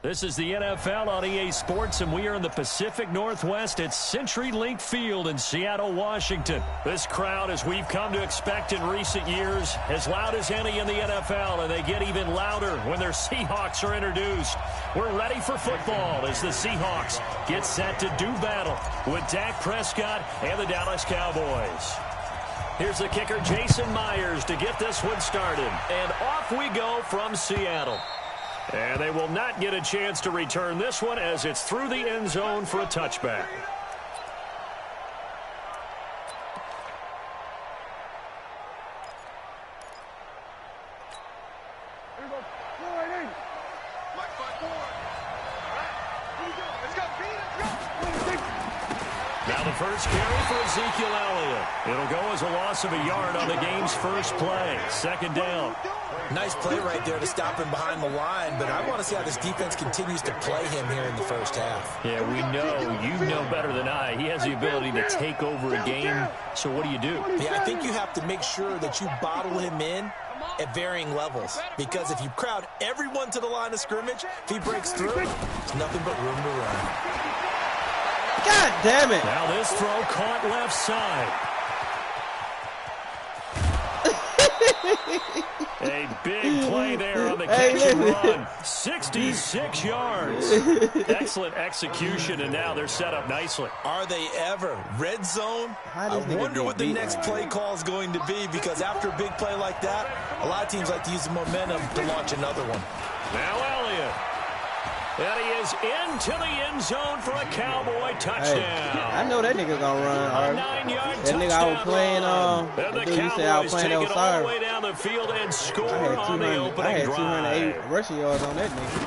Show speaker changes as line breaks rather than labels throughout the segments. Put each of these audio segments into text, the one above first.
This is the NFL on EA Sports, and we are in the Pacific Northwest at CenturyLink Field in Seattle, Washington. This crowd, as we've come to expect in recent years, as loud as any in the NFL, and they get even louder when their Seahawks are introduced. We're ready for football as the Seahawks get set to do battle with Dak Prescott and the Dallas Cowboys. Here's the kicker, Jason Myers, to get this one started. And off we go from Seattle. And they will not get a chance to return this one as it's through the end zone for a touchback. Now the first carry for Ezekiel Elliott. It'll go as a loss of a yard on the game's first play. Second down.
Nice play right there to stop him behind the line, but I want to see how this defense continues to play him here in the first half.
Yeah, we know. You know better than I. He has the ability to take over a game. So what do?
Yeah, I think you have to make sure that you bottle him in at varying levels, because if you crowd everyone to the line of scrimmage, if he breaks through, there's nothing but room to run.
God damn it.
Now this throw caught left side. A big play there on the catch and run. 66 yards. Excellent execution, and now they're set up nicely.
Are they ever? Red zone? I wonder what the next play call is going to be, because after a big play like that, a lot of teams like to use the momentum to launch another one.
Now Elliott. And he is into the end zone for a Cowboy touchdown.
Hey, I know that nigga gonna run.
A 9-yard
that nigga I was playing
and the Cowboys take it all the way down the field and score on the opening drive.
I had 208 rushing yards on that nigga.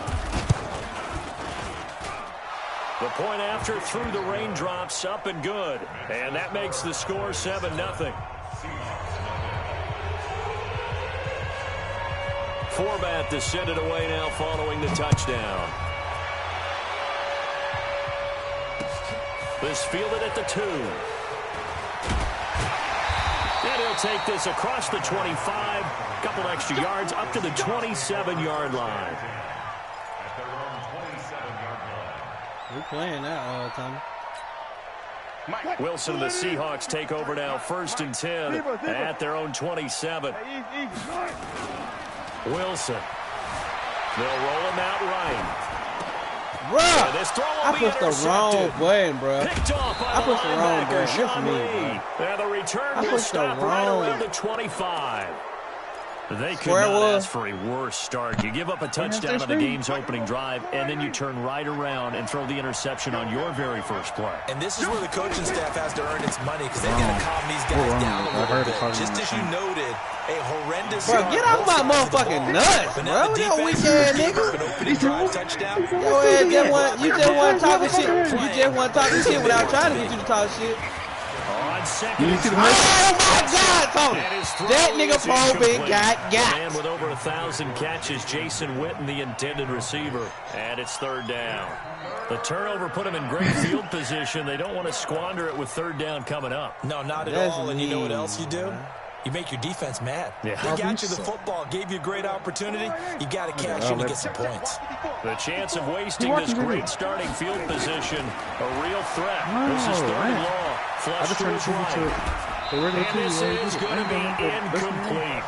The point after through the raindrops, up and good. And that makes the score 7-0. Format to send it away now following the touchdown. This fielded at the 2. And he'll take this across the 25. Couple extra yards up to the 27-yard line.
We're playing that all the time.
Wilson and the Seahawks take over now, 1st and 10 at their own 27. Wilson. They'll roll him out right.
Bruh, I pushed the wrong button, bro. I pushed the wrong button. That's me, bro.
And the return will stop right around the 25. They could not ask for a worse start. You give up a touchdown on the game's opening drive, and then you turn right around and throw the interception on your very first play.
And this is where the coaching staff has to earn its money, because they've got to calm these guys down a little bit. Just as you noted, a horrendous...
Bro, get off my motherfucking nuts, bro. What that weak-ass nigga?
Touchdown.
You just want to talk shit. You just want to talk shit without trying to get you to talk shit.
On second,
oh my God, Tony! That nigga probably got.
Man with over 1,000 catches, Jason Witten, the intended receiver, and it's 3rd down. The turnover put him in great field position. They don't want to squander it with 3rd down coming up.
No, not at all. And you know what else you do? You make your defense mad.
Yeah.
They got you the football, gave you a great opportunity. You got to cash in to get some points.
The chance of wasting this great starting field position, a real threat. This is 3rd and long. Flush to his right. And this is going to be incomplete.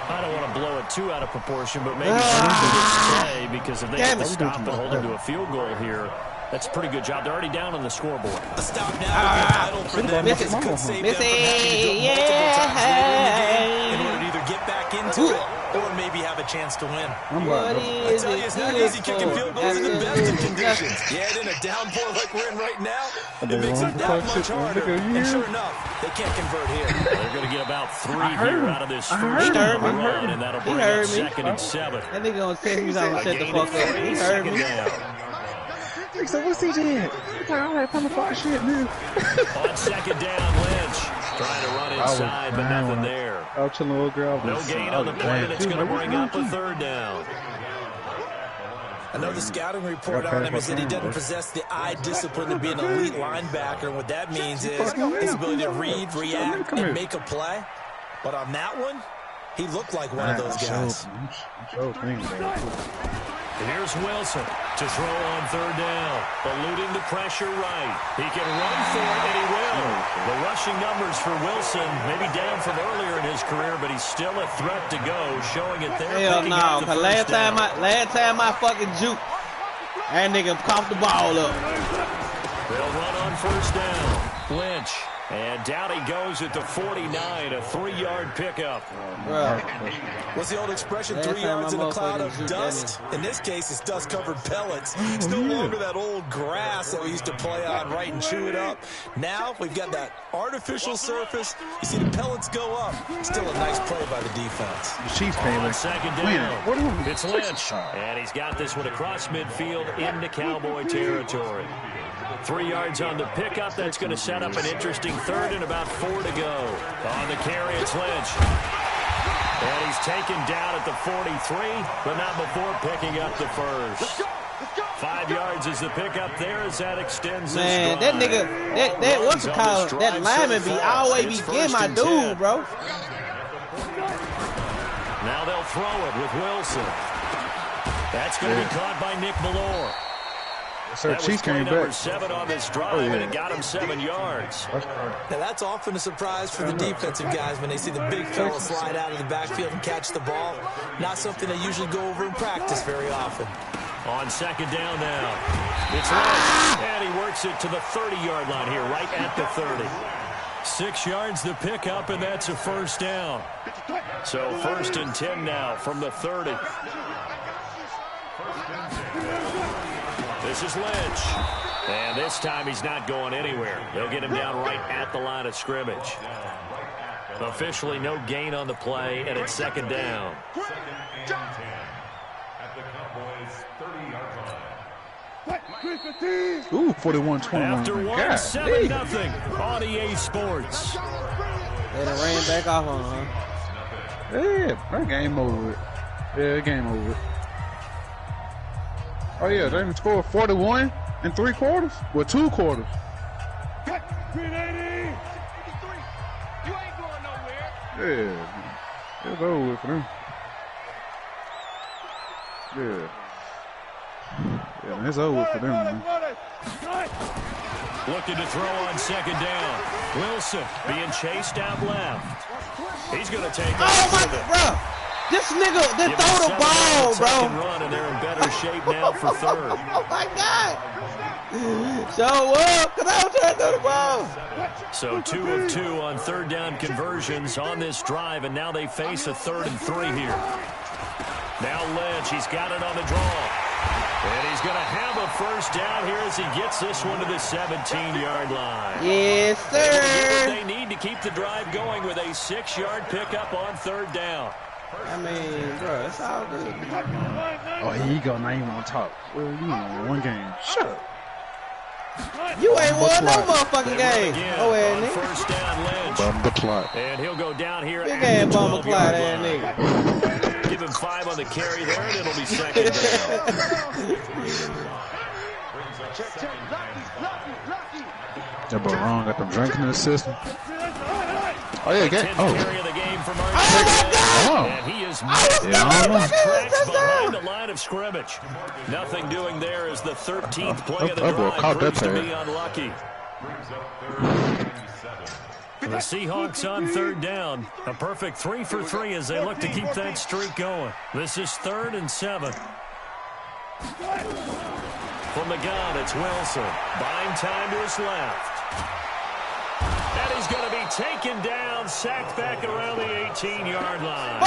I don't want to blow it too out of proportion, but maybe stay, because if they have to stop and hold him to a field goal here, that's a pretty good job. They're already down on the scoreboard.
A stop now would be vital for them. This could save them from having to do it multiple times later in the game in order to either get back into it or maybe have a chance to win. I tell you, it's not easy kicking field goals in the best of conditions. Yeah, in a downpour like we're in right now, it makes it that much harder. And sure enough, they can't convert here.
They're going to get about 3 here out of this first run, and that'll bring up 2nd and 7.
That nigga gonna say he's gonna shut the fuck up. He heard me.
So what's he did? All that motherfucking shit, man.
On 2nd down, Lynch trying to run inside, but nothing there. No gain on the play, and it's going to bring up a 3rd down.
I know the scouting report on him is that he doesn't possess the eye discipline to be an elite linebacker. And what that means is his ability to read, react, and make a play. But on that one, he looked like one of those guys.
Here's Wilson to throw on third down. Eluding the pressure right. He can run for it, and he will. The rushing numbers for Wilson, maybe down from earlier in his career, but he's still a threat to go, showing it there.
Hell no, because last time I fucking juke, that nigga coughed the ball up.
They'll run on first down. Lynch. And down he goes at the 49, a 3-yard pickup.
What's the old expression, 3 yards in a cloud of dust? In this case, it's dust-covered pellets. It's no longer that old grass that we used to play on, right, and chew it up. Now we've got that artificial surface. You see the pellets go up. Still a nice play by the defense.
The Chiefs came in.
Second down. It's Lynch. And he's got this one across midfield into Cowboy territory. 3 yards on the pickup. That's going to set up an interesting third and about 4 to go. On the carry, it's Lynch. And he's taken down at the 43, but not before picking up the first. 5 yards is the pickup there as that extends this drive.
That nigga, that what's it called? That lineman be always be getting my dude, bro.
Now they'll throw it with Wilson. That's going to be caught by Nick Ballore.
That was play number
7 on this drive, and it got him 7 yards.
Now, that's often a surprise for the defensive guys when they see the big fella slide out of the backfield and catch the ball. Not something they usually go over in practice very often.
On second down now, it's Lynch, and he works it to the 30-yard line here, right at the 30. 6 yards the pickup, and that's a first down. So 1st and 10 now from the 30. This is Lynch. And this time he's not going anywhere. They'll get him down right at the line of scrimmage. Officially no gain on the play, and it's second down.
Ooh, 41-21.
After 1, 7-0 on EA Sports.
They done ran back off on him, huh?
Yeah, that game over. Yeah, game over. Oh, yeah, they scored 41 in 3 quarters? Well, 2 quarters. Yeah. It's over with for them. Yeah. Yeah, it's over for them, man.
Looking to throw on second down. Wilson being chased out left. He's going to take off.
Oh, my God, bro. This nigga, they throw the ball, bro.
Run, and they're in better shape now for third.
Oh, my God. Show up, because I was trying to throw the ball.
So 2 of 2 on third down conversions on this drive, and now they face a 3rd and 3 here. Now Lynch, he's got it on the draw. And he's going to have a first down here as he gets this one to the 17-yard line.
Yes, sir.
They need to keep the drive going with a 6-yard pickup on third down.
I mean, bro, it's all good.
Oh, here you go. Now you want to talk. Well, you know, 1 game. Shut up.
You ain't won no motherfucking game. Oh,
on first down, Lynch.
Bumble clock.
And he'll go down here
big
at the
12-yard
line.
nigga.
Give him 5 on the carry there, and it'll be second down.
That boy wrong. Got them drinking in the system. Oh, yeah, get.
Oh. Carry of the game from our and he is behind the line of scrimmage. Nothing doing there as the 13th play of the drive proves to be unlucky. The Seahawks on third down. A perfect 3 for 3 as they look to keep that streak going. This is 3rd and 7. From the gun, it's Wilson. Buying time to his left. And he's going to be taken down, sacked back around the 18-yard line.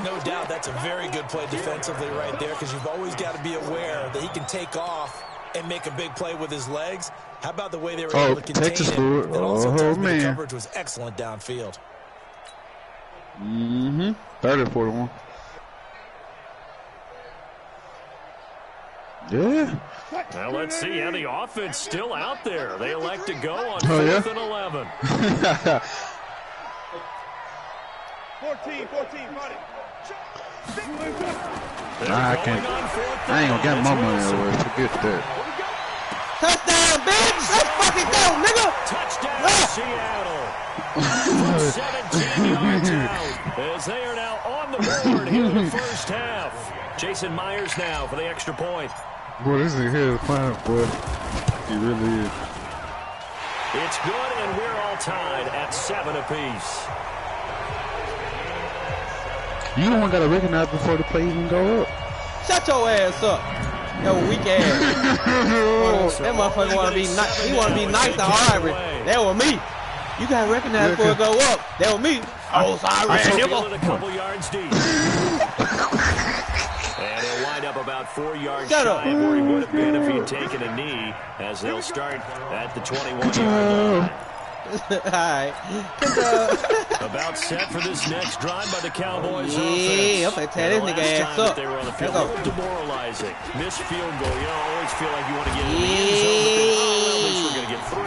No doubt that's a very good play defensively right there, because you've always got to be aware that he can take off and make a big play with his legs. How about the way they were able to contain it? And also tells me the coverage was excellent downfield.
30-41. Yeah.
Now let's see how the offense still out there. They elect to go on 4th and 11.
14, buddy.
Nah, I can't. I ain't gonna get my money away. Forget that.
Touchdown! touchdown, bitch! Let's fucking go, nigga!
Touchdown, Seattle. 17 yards out as they are now on the board here in the first half. Jason Myers now for the extra point.
Boy, this nigga here is fine, boy. He really is.
It's good, and we're all tied at 7 apiece.
You don't got to recognize before the play even go up.
Shut your ass up. Yo, weak ass. That motherfucker want to be nice. He want to be nice to Harvard. That was me. You got to recognize before it go up. That was me. Oh, sorry, nigga.
A couple yards deep. And he'll wind up about 4 yards
Shut
shy
up.
of where he would have been if he'd taken a knee, as they'll start at the 21-yard line.
Alright.
About set for this next drive by the Cowboys.
Yeah, I'm gonna tear this nigga ass up.
They were on the field.
Let's go.
Demoralizing. Missed field goal. You know, always feel like you want to get in the end zone, but then, at least we're going to get 3.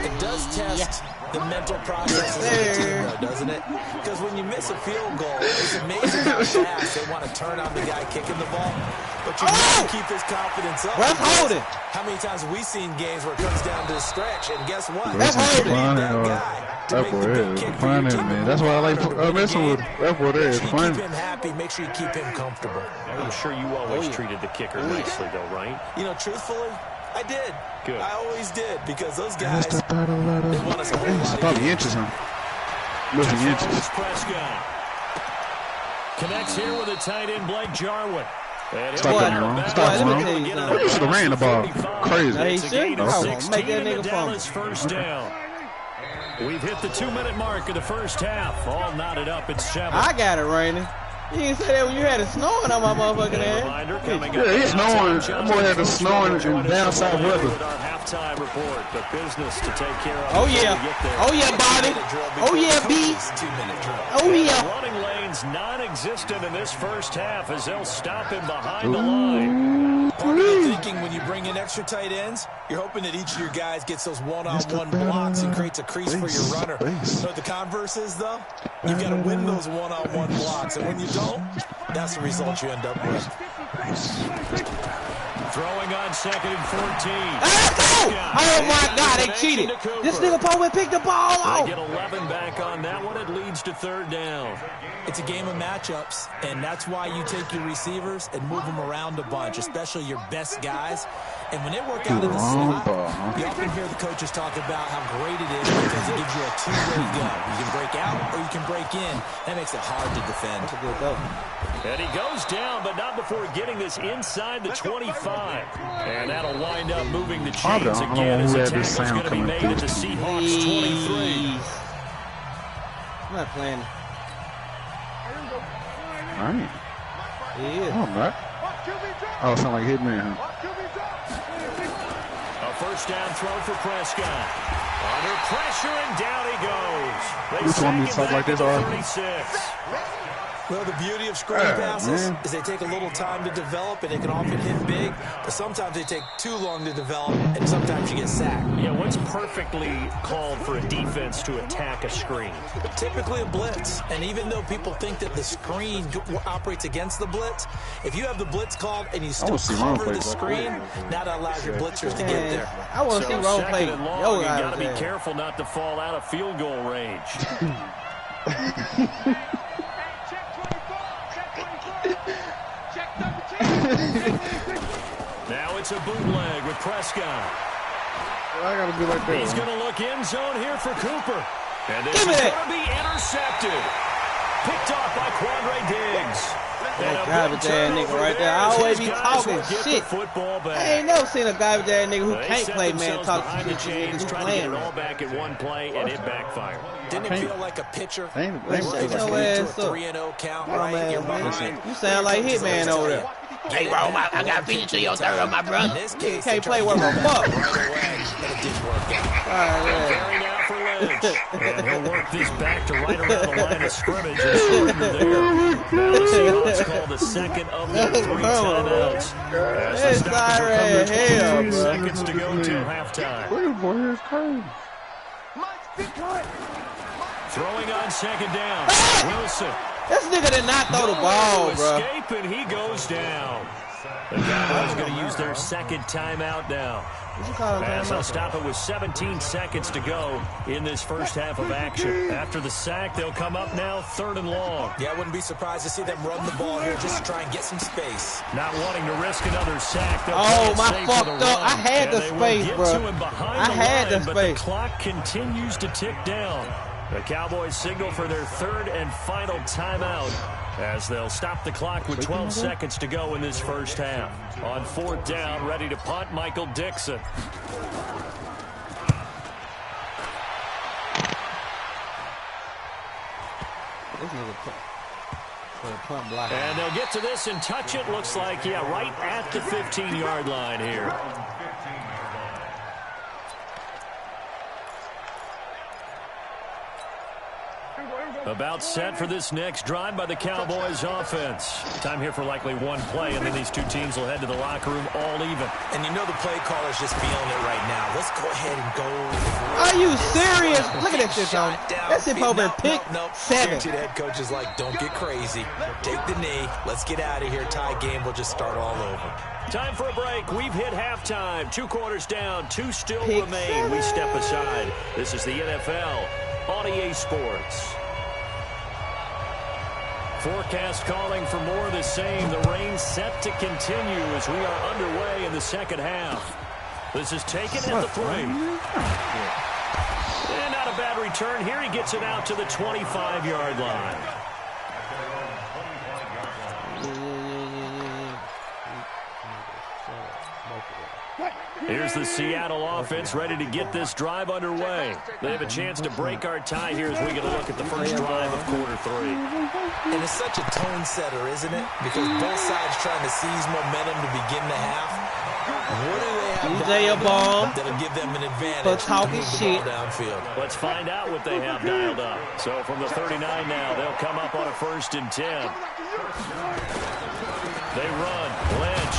It does test the mental process of the team, though, doesn't it? Because when you miss a field goal, it's amazing how fast they want to turn on the guy kicking the ball. But you need to keep his confidence up.
That's holding.
How many times have we seen games where it comes down to the stretch, and guess what?
That's holding.
That boy is funny, man. That's why I like messing with him. That boy there is funny.
Keep him happy. Make sure you keep him comfortable.
I'm sure you always treated the kicker nicely, though, right?
You know, truthfully, I did.
Good.
I always did, because those guys, they want us a whole
It's
lot of
probably
games.
inches, huh? Looking inches.
Prescott connects here with a tight end, Blake Jarwin.
Stop that wrong. Stop that wrong. You should have ran the ball. Crazy.
Now he should. I was gonna make that nigga
Dallas
fumble.
first down. We've hit the 2-minute mark of the first half. All knotted up at 7.
I got it, Rainy. You didn't say that when you had it snowing on my motherfucking ass.
Reminder coming up.
Yeah, he's snowing. That boy had the snowing and down south weather.
With our halftime report, the business to take care of.
Oh
before
yeah.
we get there.
Oh yeah, Bobby. Oh yeah, B.
2-minute drill.
Oh yeah.
Running lanes non-existent in this first half as they'll stop him behind the line.
Part of the thinking when you bring in extra tight ends, you're hoping that each of your guys gets those one-on-one blocks and creates a crease for your runner. You know what the converse is, though? You've got to win those one-on-one blocks, and when you don't, that's the result you end up with.
Throwing on 2nd and 14.
Oh my God, they cheated. This nigga probably picked the ball
They
off.
get 11 back on that one. It leads to 3rd down.
It's a game of matchups, and that's why you take your receivers and move them around a bunch, especially your best guys. And when they work out in the slot, you often hear the coaches talk about how great it is because it gives you a two-way go. You can break out or you can break in. That makes it hard to defend.
And he goes down, but not before getting this inside the 25. And that'll wind up moving the chains again as the tackle's going to be made at the Seahawks 23.
I'm not playing.
All right.
He is.
Oh, man. Oh, it sound like Hitman, huh?
A first down throw for Prescott. Under pressure, and down he goes.
You told me to talk like this, Art.
36.
Well, the beauty of screen passes is they take a little time to develop, and they can often hit big, but sometimes they take too long to develop, and sometimes you get sacked.
Yeah, what's perfectly called for a defense to attack a screen?
Typically a blitz, and even though people think that the screen operates against the blitz, if you have the blitz called and you still cover the screen, now that allows your blitzers to get there.
I want to see Rome play.
Second and long, you got to be careful not to fall out of field goal range. Now it's a bootleg with Prescott.
I gotta be like that.
He's going to look end zone here for Cooper. And this is going to be intercepted. Picked off by Quandre Diggs.
That garbage ass nigga right there. I always be talking shit. I ain't never seen a garbage ass nigga who can't play, man, talk to shit who's playing.
It all back in one play, and it backfired.
Didn't it feel like a pitcher?
Shut your ass up.
3-0 count,
Come on,
right? You're
man.
behind.
You sound like Hitman over there.
Hey, Rome, I got 52 your third on my brother.
In this case,
Can't
they
play
tried
worth a
to
fuck.
right away, but it didn't work out.
Carry now for Lynch. And he'll work this back to right around the line of scrimmage. And there. Now the Seahawks call the second of their 3 timeouts.
It's sorry as hell,
30
bro.
seconds to go till halftime.
Look at boy, it's crazy.
Throwing on 2nd down. Wilson.
This nigga did not throw the ball, bro.
Escape, and he goes down. The Cowboys going to use their second timeout now. As they'll stop it with 17 seconds to go in this first half of action. After the sack, they'll come up now 3rd and long.
Yeah, I wouldn't be surprised to see them run the ball here just to try and get some space.
Not wanting to risk another sack.
Oh, my fucked up. I had the space, bro. I had the space.
But the clock continues to tick down. The Cowboys signal for their 3rd and final timeout as they'll stop the clock with 12 seconds to go in this first half. On 4th down, ready to punt, Michael Dixon. And they'll get to this and touch it. Looks like, yeah, right at the 15-yard line here. About set for this next drive by the Cowboys offense. Time here for likely one play, and then these two teams will head to the locker room all even.
And you know the play caller's just feeling it right now. Let's go ahead and go.
Are you serious? Look at that shit, Tony. That's it, Pope, pick 7.
The head coach is like, don't get crazy. Take the knee. Let's get out of here. Tie game. We'll just start all over.
Time for a break. We've hit halftime. 2 quarters down. 2 still remain. We step aside. This is the NFL on EA Sports. Forecast calling for more of the same. The rain set to continue as we are underway in the second half. This is taken at the 3. And not a bad return here. He gets it out to the 25-yard line. Here's the Seattle offense ready to get this drive underway. They have a chance to break our tie here as we get a look at the first drive of quarter 3.
And it's such a tone setter, isn't it? Because both sides trying to seize momentum to begin the half. What do they have that'll give them an advantage
for talking shit
downfield?
Let's find out what they have dialed up. So from the 39 now, they'll come up on a 1st and 10. They run. Lynch.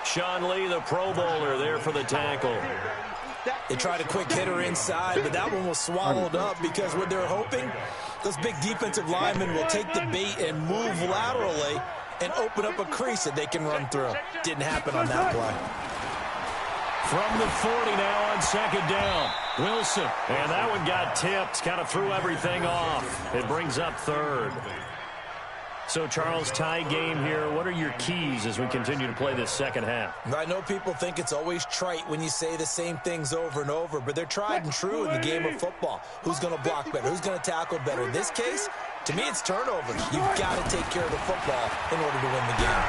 Sean Lee, the Pro Bowler, there for the tackle.
They tried a quick hitter inside, but that one was swallowed up because what they're hoping, those big defensive linemen will take the bait and move laterally and open up a crease that they can run through. Didn't happen on that play.
From the 40 now on 2nd down. Wilson. And that one got tipped. Kind of threw everything off. It brings up 3rd. So, Charles, tie game here. What are your keys as we continue to play this second half?
I know people think it's always trite when you say the same things over and over, but they're tried and true in the game of football. Who's going to block better? Who's going to tackle better? In this case, to me, it's turnovers. You've got to take care of the football in order to win the game.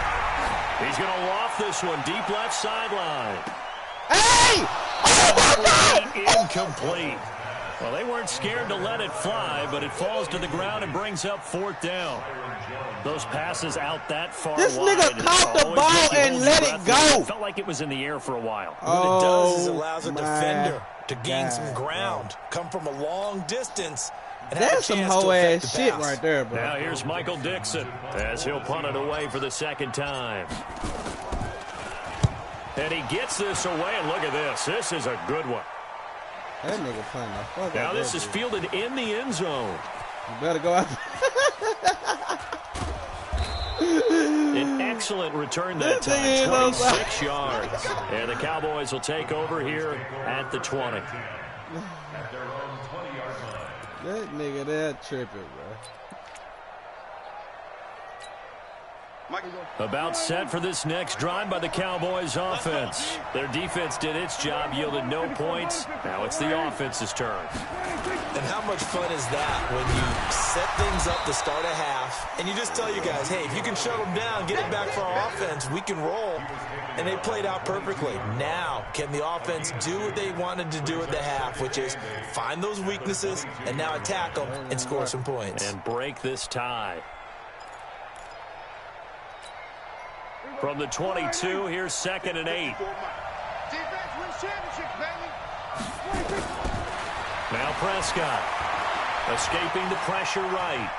He's going to loft this one deep left sideline.
Hey!
Incomplete. Well, they weren't scared to let it fly, but it falls to the ground and brings up 4th down. Those passes out that far
this
wide.
This nigga caught the ball and let it go.
It felt like it was in the air for a while.
What it does is it allows a defender to gain some ground, come from a long distance.
That's some hoe-ass shit right there, bro.
Now here's Michael Dixon as he'll punt it away for the 2nd time. And he gets this away, and look at this. This is a good one.
That nigga playing the fuck
now this is fielded in the end zone.
You better go out.
An excellent return that time, 26 yards. And the Cowboys will take over here at the 20.
That nigga there tripping, bro.
About set for this next drive by the Cowboys offense. Their defense did its job, yielded no points. Now it's the offense's turn.
And how much fun is that when you set things up to start a half and you just tell you guys, hey, if you can shut them down, get it back for our offense, we can roll. And they played out perfectly. Now, can the offense do what they wanted to do at the half, which is find those weaknesses and now attack them and score some points.
And break this tie. From the 22, here's 2nd and 8. Now Prescott escaping the pressure right.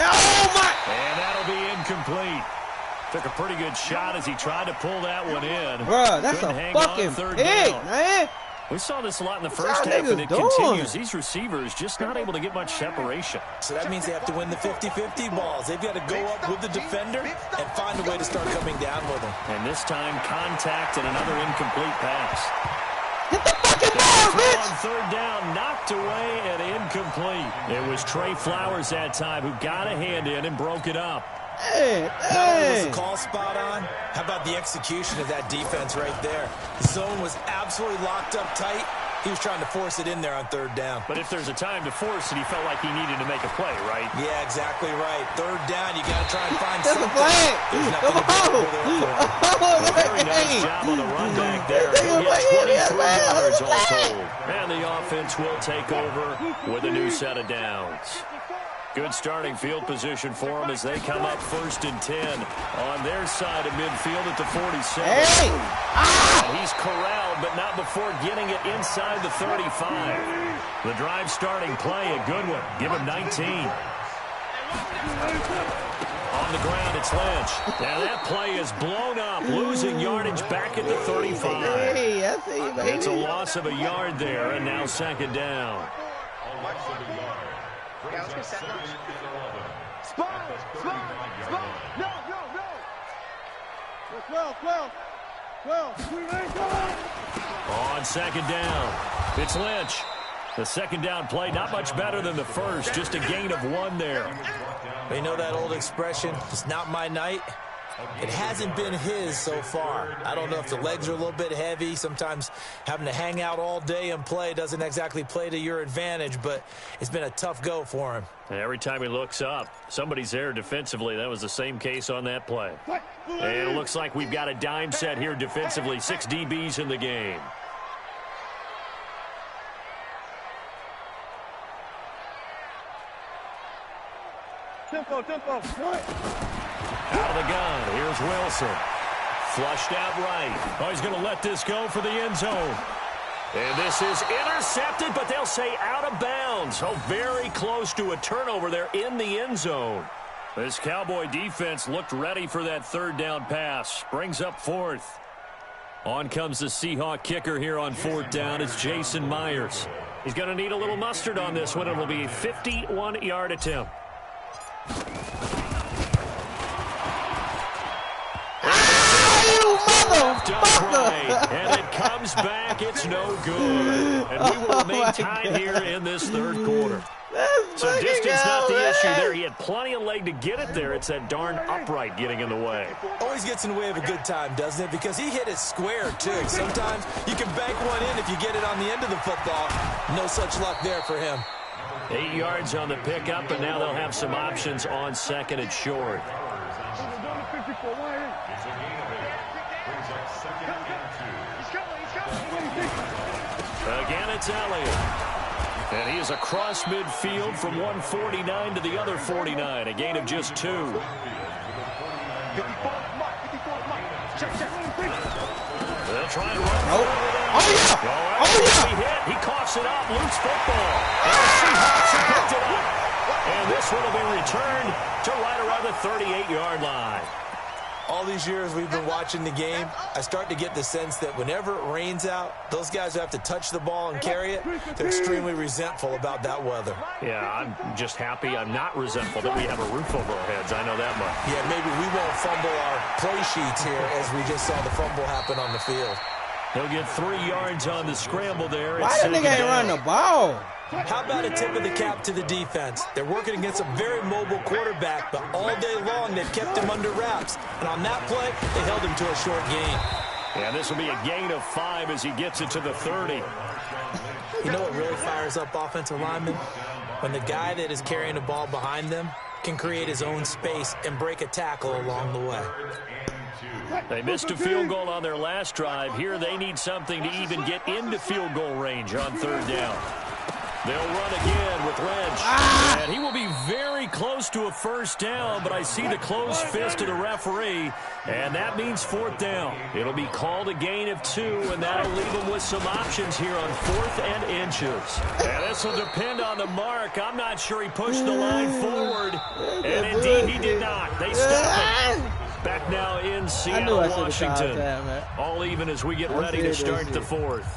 Oh, my!
And that'll be incomplete. Took a pretty good shot as he tried to pull that one in.
Bruh, that's a fucking pig, man.
We saw this a lot in the first half, and it continues. These receivers just not able to get much separation.
So that means they have to win the 50-50 balls. They've got to go up with the defender and find a way to start coming down with them.
And this time, contact and another incomplete pass.
Hit the fucking ball, bitch!
On third down, knocked away and incomplete. It was Trey Flowers that time who got a hand in and broke it up.
Hey,
Not only was the call spot on, how about the execution of that defense right there? The zone was absolutely locked up tight. He was trying to force it in there on third down.
But if there's a time to force it, he felt like he needed to make a play, right?
Yeah, exactly right. Third down, you got to try and find
that's
something.
a flag.
There's nothing
A very nice job on the run back there. He'll get 23 yards all told. And the offense will take over with a new set of downs. Good starting field position for them as they come up 1st and 10 on their side of midfield at the 47.
Hey!
And he's corralled, but not before getting it inside the 35. The drive starting play, a good one. Give him 19. On the ground, it's Lynch. And that play is blown up, losing yardage back at the 35.
Hey, I see you, baby.
It's a loss of a yard there, and now 2nd down.
Yeah, let's get set.
Spot! No! 12.
On 2nd down, it's Lynch. The 2nd down play, not much better than the first, just a gain of 1 there.
You know that old expression, it's not my night? It hasn't been his so far. I don't know if the legs are a little bit heavy. Sometimes having to hang out all day and play doesn't exactly play to your advantage, but it's been a tough go for him.
Every time he looks up, somebody's there defensively. That was the same case on that play. And it looks like we've got a dime set here defensively. 6 DBs in the game.
Tempo.
Out of the gun, here's Wilson. Flushed out right. Oh, he's going to let this go for the end zone. And this is intercepted, but they'll say out of bounds. Oh, very close to a turnover there in the end zone. This Cowboy defense looked ready for that 3rd down pass. Brings up 4th. On comes the Seahawk kicker here on 4th down. It's Jason Myers. He's going to need a little mustard on this one. It will be a 51-yard attempt. And it comes back. It's no good. And we will remain tied here in this 3rd quarter. So distance not the issue there. He had plenty of leg to get it there. It's that darn upright getting in the way.
Always gets in the way of a good time, doesn't it? Because he hit it square, too. Sometimes you can bank one in if you get it on the end of the football. No such luck there for him.
8 yards on the pickup, and now they'll have some options on 2nd and short. Again, it's Elliott. And he is across midfield from 149 to the other 49. A gain of just 2. They'll try and run. He coughs it up. Loose football. And the Seahawks have picked it up. And this one will be returned to right around the 38-yard line.
All these years we've been watching the game, I start to get the sense that whenever it rains out, those guys who have to touch the ball and carry it, they're extremely resentful about that weather.
Yeah, I'm just happy I'm not resentful that we have a roof over our heads. I know that much.
Yeah, maybe we won't fumble our play sheets here as we just saw the fumble happen on the field.
He'll get 3 yards on the scramble there.
Why the nigga ain't running the ball?
How about a tip of the cap to the defense? They're working against a very mobile quarterback, but all day long they've kept him under wraps. And on that play, they held him to a short gain.
Yeah, this will be a gain of 5 as he gets it to the 30.
You know what really fires up offensive linemen? When the guy that is carrying the ball behind them can create his own space and break a tackle along the way.
They missed a field goal on their last drive. Here they need something to even get into field goal range on 3rd down. They'll run again with Lynch. And he will be very close to a 1st down, but I see the closed fist of the referee, and that means 4th down. It'll be called a gain of 2, and that'll leave them with some options here on 4th and inches. And this will depend on the mark. I'm not sure he pushed the line forward, and indeed he did not. They stop it. Back now in Seattle, Washington. All even as we get ready to start the 4th.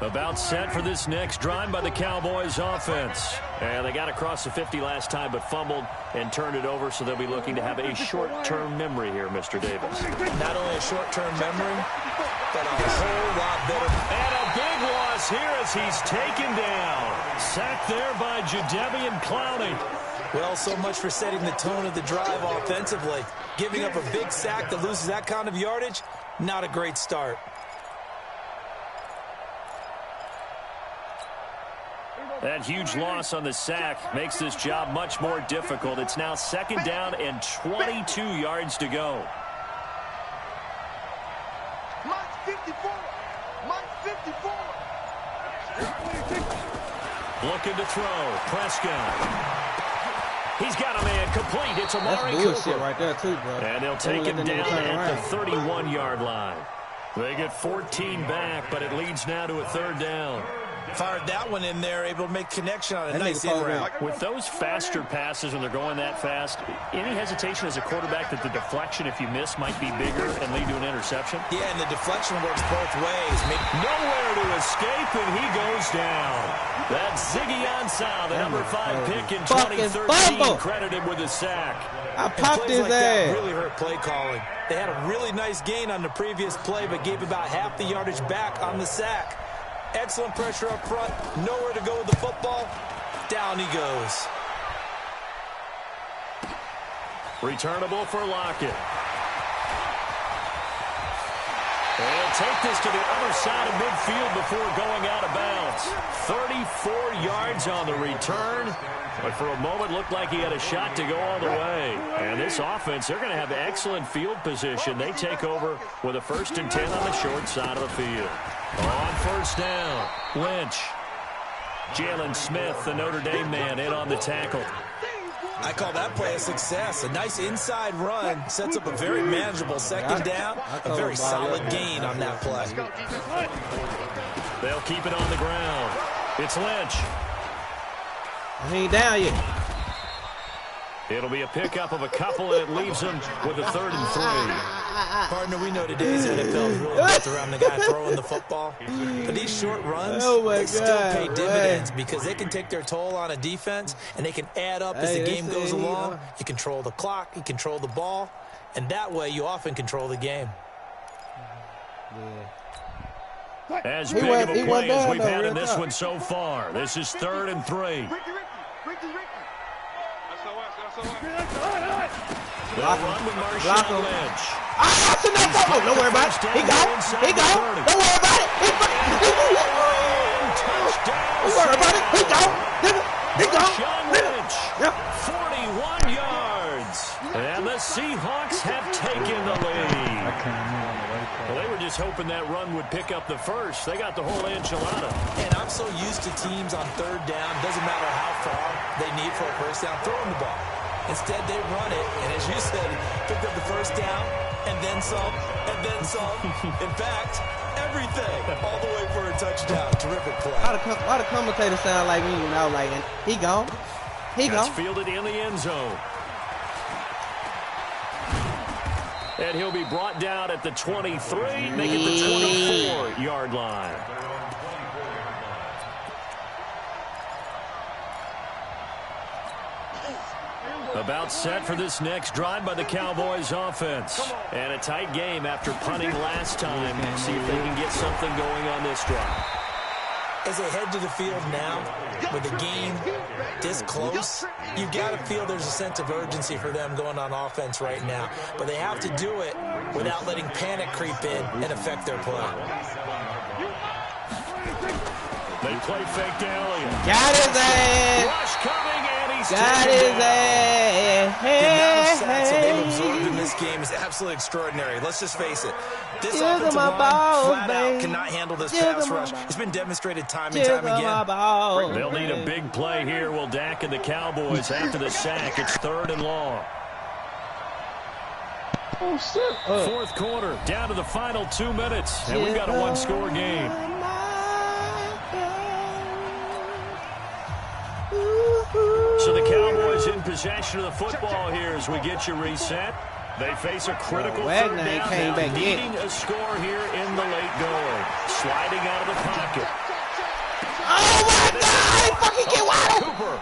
About set for this next drive by the Cowboys offense. And they got across the 50 last time but fumbled and turned it over, so they'll be looking to have a short-term memory here, Mr. Davis.
Not only a short-term memory, but a whole lot better.
And a big loss here as he's taken down. Sacked there by Jadeveon Clowney.
Well, so much for setting the tone of the drive offensively. Giving up a big sack that loses that kind of yardage, not a great start.
That huge loss on the sack makes this job much more difficult. It's now 2nd down and 22 yards to go.
Mike 54. Mike 54.
Looking to throw. Prescott. He's got a man complete. It's Amari Cooper.
That's bullshit right there, too, bro.
And they'll take him down at the 31-yard line. They get 14 back, but it leads now to a 3rd down.
Fired that one in there, able to make connection on a nice in route.
With those faster passes when they're going that fast, any hesitation as a quarterback that the deflection, if you miss, might be bigger and lead to an interception?
Yeah, and the deflection works both ways.
Nowhere to escape, and he goes down. That's Ziggy Ansah, the number 5 pick in 2013, credited with a sack.
I popped his
like
ass.
That really hurt play calling. They had a really nice gain on the previous play, but gave about half the yardage back on the sack. Excellent pressure up front. Nowhere to go with the football. Down he goes.
Returnable for Lockett. And take this to the other side of midfield before going out of bounds. 34 yards on the return. But for a moment, looked like he had a shot to go all the way. And this offense, they're going to have excellent field position. They take over with a 1st and 10 on the short side of the field. On 1st down, Lynch. Jalen Smith, the Notre Dame man, in on the tackle.
I call that play a success. A nice inside run sets up a very manageable 2nd down. A very solid gain on that play.
They'll keep it on the ground. It's Lynch.
He ain't down yet.
It'll be a pickup of a couple, and it leaves them with a 3rd and 3.
Partner, we know today's NFL is really built around the guy throwing the football. But these short runs, they still pay dividends because they can take their toll on a defense, and they can add up as the game goes along. You control the clock, you control the ball, and that way you often control the game.
As big of a play as we've had in this one so far. This is 3rd and 3. They'll run with Marshawn Lynch.
Don't worry about it. He gone. He gone. Don't worry about it. Don't worry about it. He gone. He gone.
Marshawn Lynch, 41 yards. And the Seahawks have taken the lead. Well, they were just hoping that run would pick up the first. They got the whole enchilada.
And I'm so used to teams on 3rd down, doesn't matter how far they need for a 1st down, throwing the ball. Instead, they run it, and as you said, picked up the 1st down, and then some, and then some. In fact, everything, all the way for a touchdown. Terrific play.
Why the commentator sound like me when I was like, he gone? He gone?
That's fielded in the end zone. And he'll be brought down at the 23, make it the 24-yard line. About set for this next drive by the Cowboys offense. And a tight game after punting last time. See if they can get something going on this drive.
As they head to the field now, with the game this close, you've got to feel there's a sense of urgency for them going on offense right now. But they have to do it without letting panic creep in and affect their play.
They play fake to Elliott.
Got his ass.
Rush coming, and he's
Got his ass.
The amount of sacks that they've absorbed in this game is absolutely extraordinary. Let's just face it. This offensive line flat out cannot handle this pass rush. It's been demonstrated time and time again.
They'll need a big play here. Will Dak and the Cowboys after the sack. It's 3rd and long.
Oh, shit.
4th quarter, down to the final 2 minutes. And we've got a 1-score game. So the Cowboys in possession of the football here as we get you reset. They face a critical 3rd down, needing a score here in the late going. sliding out of the pocket.
Oh, my God. Fucking get wide.
Cooper.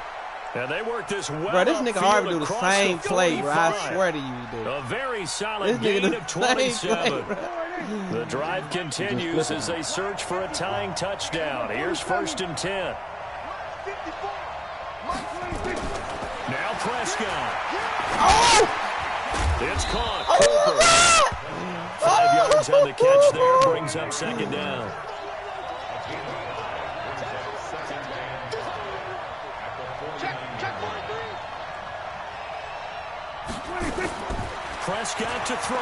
And they work this well.
Bro, this nigga Harvey do the same play, bro. I swear to you, dude.
A very solid gain of 27. The drive continues as they search for a tying touchdown. Here's 1st and 10. Now Prescott.
Oh!
It's caught. Cooper. 5 yards on the catch there. Brings up 2nd down. Prescott to throw.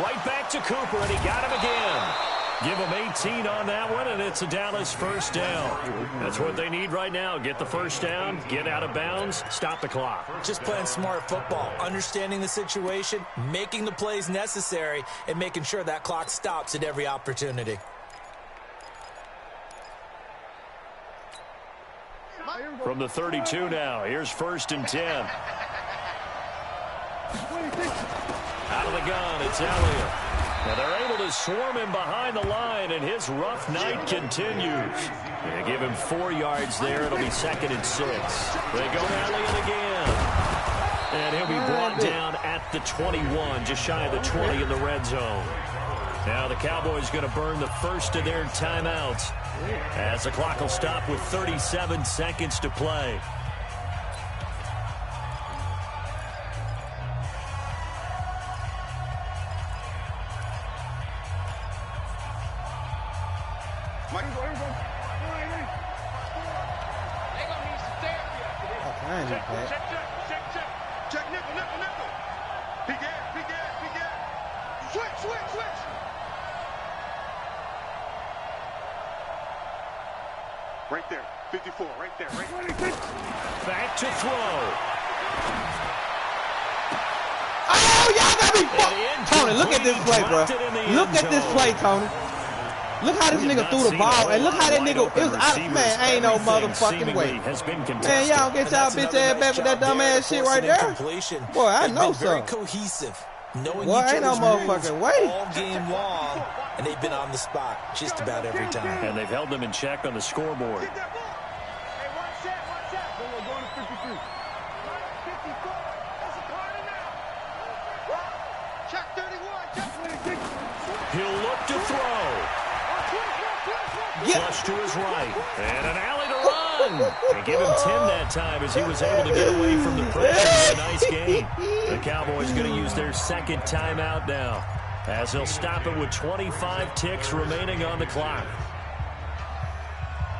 Right back to Cooper, and he got him again. Give him 18 on that one, and it's a Dallas 1st down. That's what they need right now. Get the 1st down, get out of bounds, stop the clock.
Just playing smart football, understanding the situation, making the plays necessary, and making sure that clock stops at every opportunity.
From the 32 now, here's 1st and 10. Out of the gun, it's Elliott. And they're able to swarm him behind the line, and his rough night continues. They give him 4 yards there. It'll be 2nd and 6. They go to Elliott again. And he'll be brought down at the 21, just shy of the 20 in the red zone. Now the Cowboys going to burn the first of their timeouts as the clock will stop with 37 seconds to play.
Check nickel. He get. Switch. Right there, 54, right there.
Back to throw.
Oh, y'all got me fucked. Tony, look at this play, bro. Look at this play, Tony. Look how this nigga threw the ball, and look how that nigga, it was out, man, ain't no motherfucking way. Man, y'all get y'all bitch ass back with that dumb ass shit right there. Boy, I know so.
Very cohesive. Knowing
Boy, ain't no motherfucking way.
All game long, and they've been on the spot just about every time.
And they've held them in check on the scoreboard. He'll look to throw. Flush to his right. And an alley to run. They give him 10 that time as he was able to get away from the pressure. A nice game. The Cowboys going to use their 2nd timeout now, as they'll stop it with 25 ticks remaining on the clock.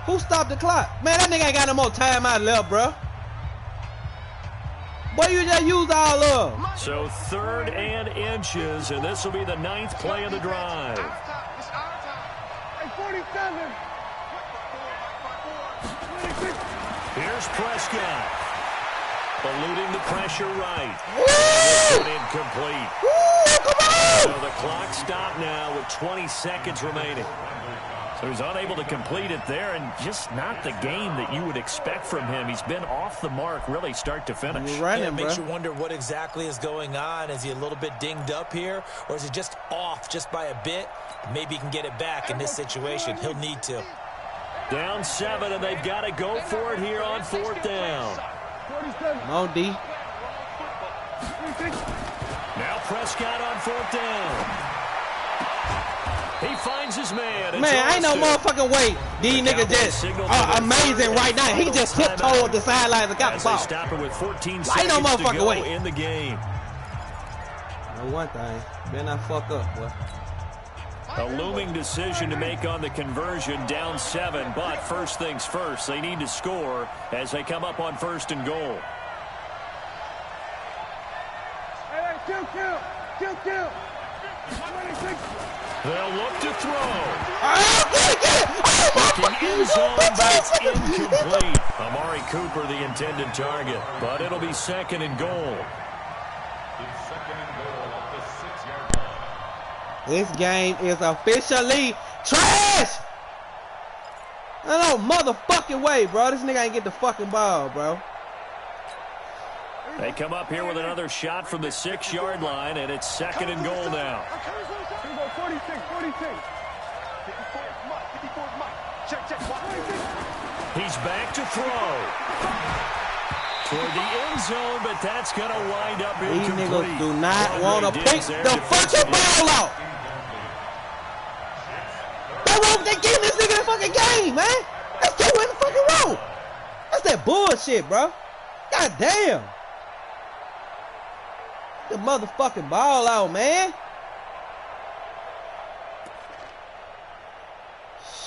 Who stopped the clock? Man, that nigga ain't got no more timeout left, bro. Boy, you just used all of them.
So 3rd and inches, and this will be the 9th play of the drive. Here's Prescott. Eluding the pressure right. This one incomplete. So the clock stopped now with 20 seconds remaining. So he's unable to complete it there, and just not the game that you would expect from him. He's been off the mark really start to finish.
You're right,
it makes you wonder what exactly is going on. Is he a little bit dinged up here, or is he just off just by a bit? Maybe he can get it back in this situation. He'll need to.
Down 7, and they've got to go for it here on 4th down.
Come on, D.
Now Prescott on 4th down. He finds his man.
Man, ain't no motherfucking way these niggas just amazing right now. He just tiptoed the sidelines and got the ball.
Stop it with 14
ain't
seconds
no
to
motherfucking
go
way
in the game.
Know one thing, better not fuck up, boy.
A looming decision to make on the conversion, down 7, but first things first, they need to score as they come up on 1st and goal.
Hey, kill.
They'll look to throw.
Oh,
end zone, but it's incomplete. Amari Cooper, the intended target, but it'll be 2nd and goal.
This game is officially trash. No motherfucking way, bro. This nigga ain't get the fucking ball, bro.
They come up here with another shot from the 6-yard line, and it's 2nd and goal now.
46. 54 is Mike. 54 is Mike. Check.
He's back to throw. Toward the end zone, but that's going to wind up incomplete.
These niggas do not want to pick the fucking ball out. They gave this nigga the fucking game, man. Let's get in the fucking row. That's that bullshit, bro. God damn. The motherfucking ball out, man.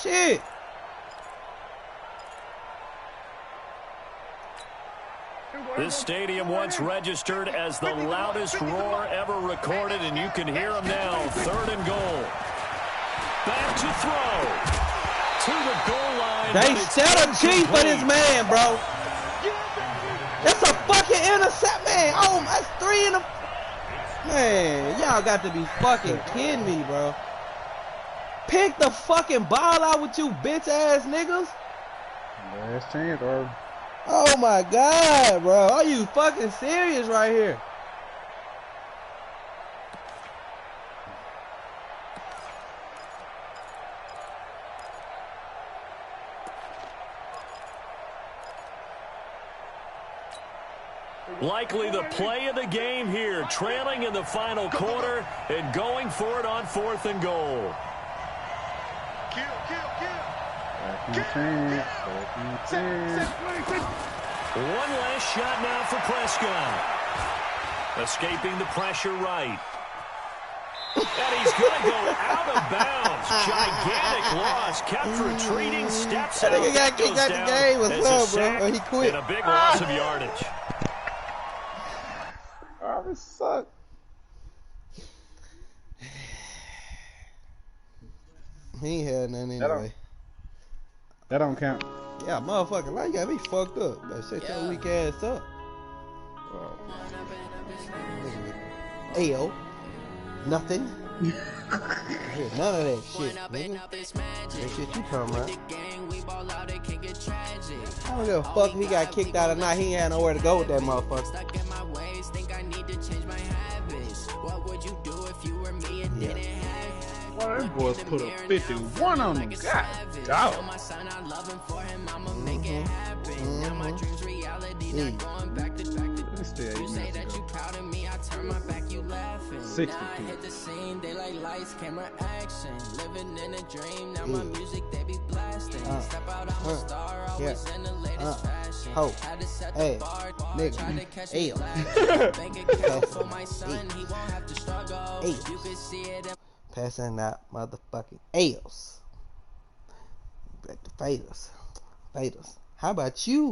Shit.
This stadium once registered as the loudest roar ever recorded, and you can hear them now. 3rd and goal. Back to throw. To the goal line.
They set a G for this man, bro. That's a fucking intercept, man. Oh, that's 3 in a... Man, y'all got to be fucking kidding me, bro. Pick the fucking ball out with you bitch-ass niggas.
Last chance, bro.
Oh, my God, bro. Are you fucking serious right here?
Likely the play of the game here, trailing in the final quarter and going for it on 4th and goal. One last shot now for Prescott. Escaping the pressure right. And he's going to go out of bounds. Gigantic loss. Kept retreating, steps out.
He got kicked out the game. What's up, bro? He quit.
And a big loss of yardage.
Oh, this sucks. He ain't had nothing anyway.
That don't count.
Yeah, motherfucker, like you got me fucked up. Better shut your weak ass up. Ayo. Nothing. None of that shit, nigga. That shit you talking about. I don't give a fuck if he got kicked out or not. He ain't had nowhere to go with that motherfucker. Yeah.
Well, them boys put a 51 on them. God dog. Let's stay 62.
Ho. Hey, nigga. Passing out motherfucking L's. Back to Faders. How about you?